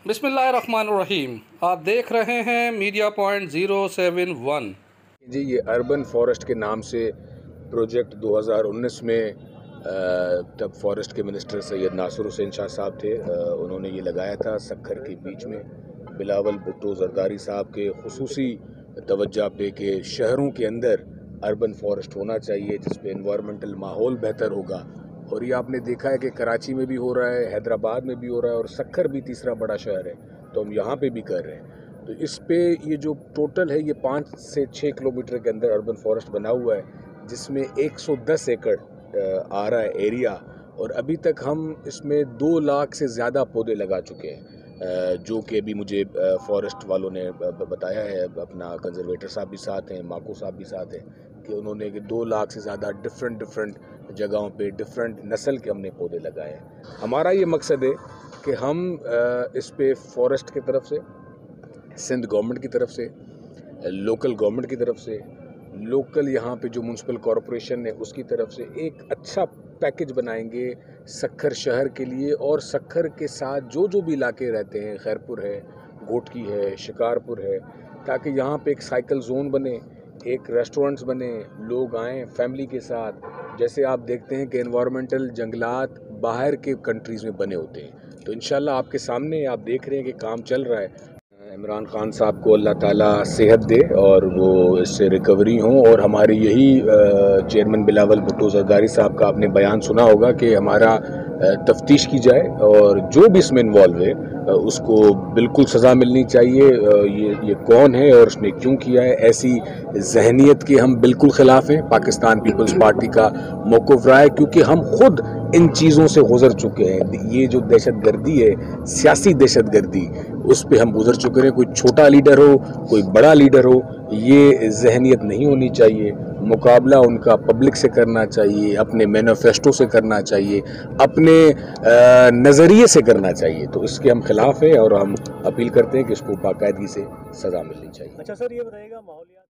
बिस्मिल्लाहिर्रहमानिर्रहीम। आप देख रहे हैं मीडिया पॉइंट 071 जी। ये अर्बन फॉरेस्ट के नाम से प्रोजेक्ट 2019 में तब फॉरेस्ट के मिनिस्टर सैयद नासिर हुसैन शाह साहब थे, उन्होंने ये लगाया था सक्खर के बीच में बिलावल भुट्टो जरदारी साहब के खुसूसी तवज्जो पे कि शहरों के अंदर अर्बन फॉरेस्ट होना चाहिए जिसपे एनवायरमेंटल माहौल बेहतर होगा। और ये आपने देखा है कि कराची में भी हो रहा है, हैदराबाद में भी हो रहा है और सक्खर भी तीसरा बड़ा शहर है, तो हम यहाँ पे भी कर रहे हैं। तो इस पे ये जो टोटल है ये 5 से 6 किलोमीटर के अंदर अर्बन फॉरेस्ट बना हुआ है जिसमें 110 एकड़ आ रहा है एरिया। और अभी तक हम इसमें 2 लाख से ज़्यादा पौधे लगा चुके हैं, जो कि अभी मुझे फॉरेस्ट वालों ने बताया है। अपना कंजर्वेटर साहब भी साथ हैं, माको साहब भी साथ हैं कि उन्होंने 2 लाख से ज़्यादा डिफरेंट जगहों पे डिफरेंट नस्ल के हमने पौधे लगाए हैं। हमारा ये मकसद है कि हम इस पे फॉरेस्ट की तरफ से, सिंध गवर्नमेंट की तरफ से, लोकल गवर्नमेंट की तरफ से, लोकल यहाँ पे जो म्यूनसिपल कॉरपोरेशन है उसकी तरफ से एक अच्छा पैकेज बनाएंगे सक्खर शहर के लिए। और सक्खर के साथ जो भी इलाके रहते हैं, खैरपुर है, घोटकी है, शिकारपुर है, ताकि यहाँ पे एक साइकिल जोन बने, एक रेस्टोरेंट्स बने, लोग आएँ फैमिली के साथ। जैसे आप देखते हैं कि एनवायरमेंटल जंगलात बाहर के कंट्रीज़ में बने होते हैं, तो इंशाल्लाह आपके सामने आप देख रहे हैं कि काम चल रहा है। इमरान खान साहब को अल्लाह ताला सेहत दे और वो इससे रिकवरी हो। और हमारी यही चेयरमैन बिलावल भुट्टो जरदारी साहब का आपने बयान सुना होगा कि हमारा तफ्तीश की जाए और जो भी इसमें इन्वॉल्व है उसको बिल्कुल सज़ा मिलनी चाहिए। ये कौन है और उसने क्यों किया है, ऐसी जहनीत के हम बिल्कुल ख़िलाफ़ हैं। पाकिस्तान पीपल्स पार्टी का मौक़िफ़ रहा है क्योंकि हम खुद इन चीज़ों से गुज़र चुके हैं। ये जो दहशत गर्दी है, सियासी दहशत गर्दी, उस पे हम गुज़र चुके हैं। कोई छोटा लीडर हो, कोई बड़ा लीडर हो, ये जहनीत नहीं होनी चाहिए। मुकाबला उनका पब्लिक से करना चाहिए, अपने मैनिफेस्टो से करना चाहिए, अपने नज़रिए से करना चाहिए। तो इसके हम खिलाफ हैं और हम अपील करते हैं कि इसको बाकायदगी से सज़ा मिलनी चाहिए। अच्छा सर, ये बताइएगा माहौलियात